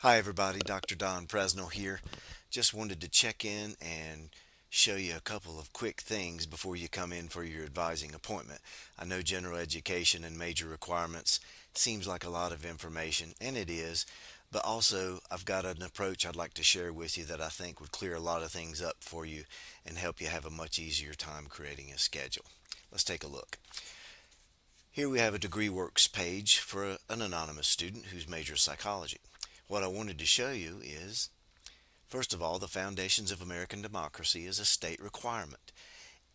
Hi, everybody. Dr. Don Presnell here. Just wanted to check in and show you a couple of quick things before you come in for your advising appointment. I know general education and major requirements seems like a lot of information, and it is, but also I've got an approach I'd like to share with you that I think would clear a lot of things up for you and help you have a much easier time creating a schedule. Let's take a look. Here we have a DegreeWorks page for an anonymous student whose major is psychology. What I wanted to show you is, first of all, the Foundations of American Democracy is a state requirement.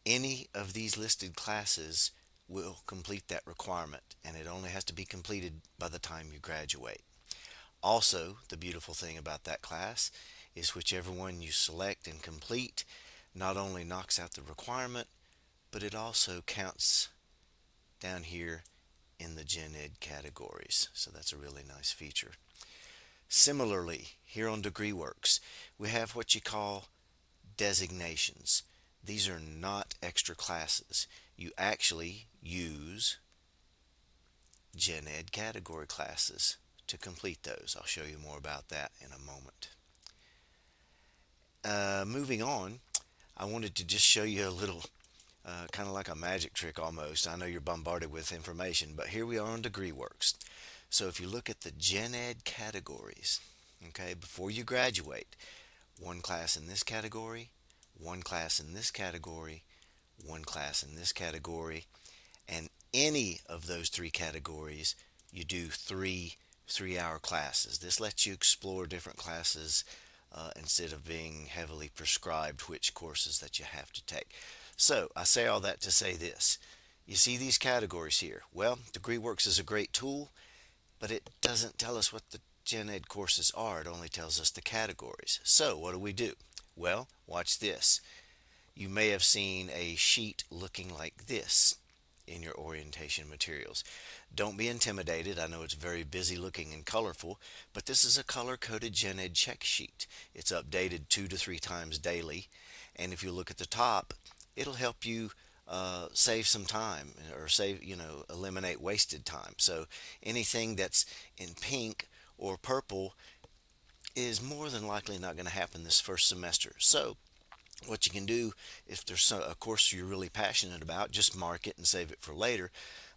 Any of these listed classes will complete that requirement, and it only has to be completed by the time you graduate. Also, the beautiful thing about that class is whichever one you select and complete not only knocks out the requirement, but it also counts down here in the Gen Ed categories. So that's a really nice feature. Similarly, here on DegreeWorks, we have what you call designations. These are not extra classes. You actually use Gen Ed category classes to complete those. I'll show you more about that in a moment. Moving on, I wanted to just show you a little, kind of like a magic trick almost. I know you're bombarded with information, but here we are on DegreeWorks. So if you look at the Gen Ed categories, okay, before you graduate, one class in this category, one class in this category, one class in this category, and any of those three categories, you do three-hour classes. This lets you explore different classes instead of being heavily prescribed which courses that you have to take. So I say all that to say this. You see these categories here. Well, DegreeWorks is a great tool, but it doesn't tell us what the Gen Ed courses are. It only tells us the categories. So what do? Well, watch this. You may have seen a sheet looking like this in your orientation materials. Don't be intimidated. I know it's very busy looking and colorful, but this is a color coded Gen Ed check sheet. It's updated 2 to 3 times daily. And if you look at the top, it'll help you save some time or eliminate wasted time. So anything that's in pink or purple is more than likely not going to happen this first semester. So what you can do, if there's a course you're really passionate about, just mark it and save it for later.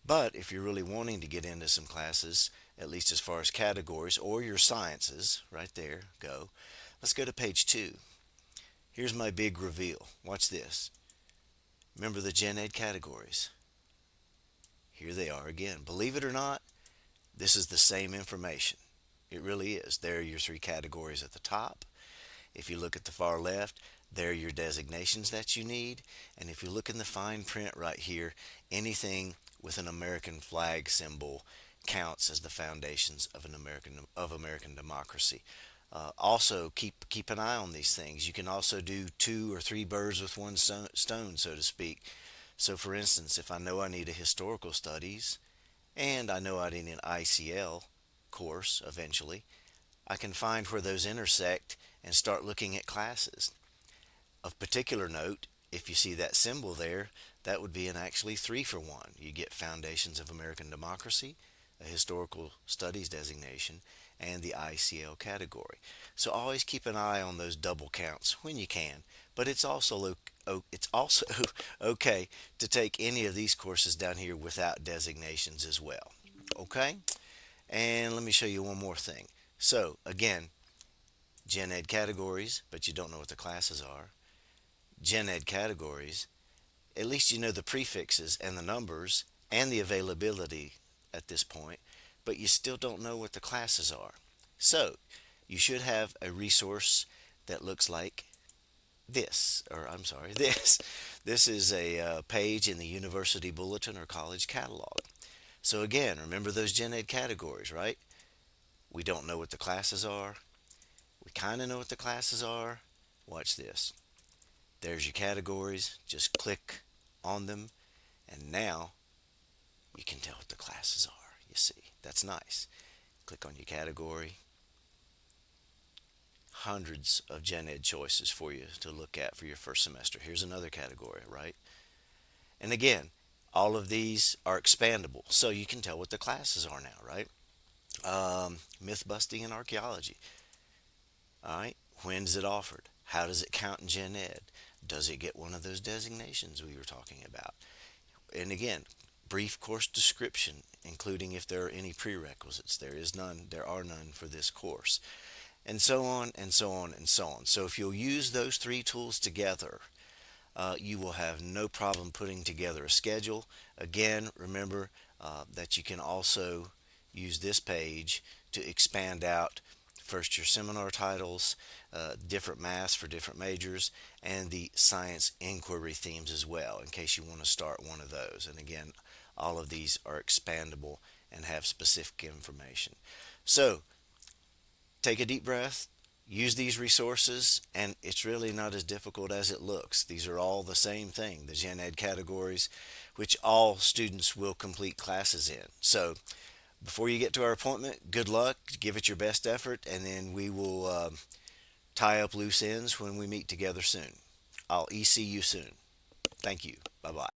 But if you're really wanting to get into some classes, at least as far as categories or your sciences, right there, go. Let's go to page 2. Here's my big reveal. Watch this. Remember the Gen Ed categories. Here they are again. Believe it or not, this is the same information. It really is. There are your three categories at the top. If you look at the far left, there are your designations that you need. And if you look in the fine print right here, anything with an American flag symbol counts as the foundations of American democracy. Also, keep an eye on these things. You can also do two or three birds with one stone, so to speak. So, for instance, if I know I need a historical studies and I know I need an ICL course eventually, I can find where those intersect and start looking at classes. Of particular note, if you see that symbol there, that would be an actually 3-for-1. You get Foundations of American Democracy, a Historical Studies designation, and the ICL category. So always keep an eye on those double counts when you can. But it's also okay to take any of these courses down here without designations as well. Okay? And let me show you one more thing. So again, Gen Ed categories, but you don't know what the classes are. Gen Ed categories, at least you know the prefixes and the numbers and the availability at this point, but you still don't know what the classes are. So you should have a resource that looks like this, or I'm sorry, this. This is a page in the University Bulletin or College Catalog. So again, remember those Gen Ed categories, right? We don't know what the classes are. We kind of know what the classes are. Watch this. There's your categories. Just click on them, and now you can tell what the classes are. You see, that's nice. Click on your category. Hundreds of Gen Ed choices for you to look at for your first semester. Here's another category, right? And again, all of these are expandable, so you can tell what the classes are now, right? Myth busting and archaeology. All right. When is it offered? How does it count in Gen Ed? Does it get one of those designations we were talking about? And again, brief course description, including if there are any prerequisites. There is none, there are none for this course. And so on and so on and so on. So if you'll use those three tools together, you will have no problem putting together a schedule. Again, remember that you can also use this page to expand out first your seminar titles, different maths for different majors, and the science inquiry themes as well, in case you want to start one of those. And again, all of these are expandable and have specific information. So take a deep breath, use these resources, and it's really not as difficult as it looks. These are all the same thing, the Gen Ed categories, which all students will complete classes in. So before you get to our appointment, good luck, give it your best effort, and then we will tie up loose ends when we meet together soon. I'll EC you soon. Thank you. Bye bye.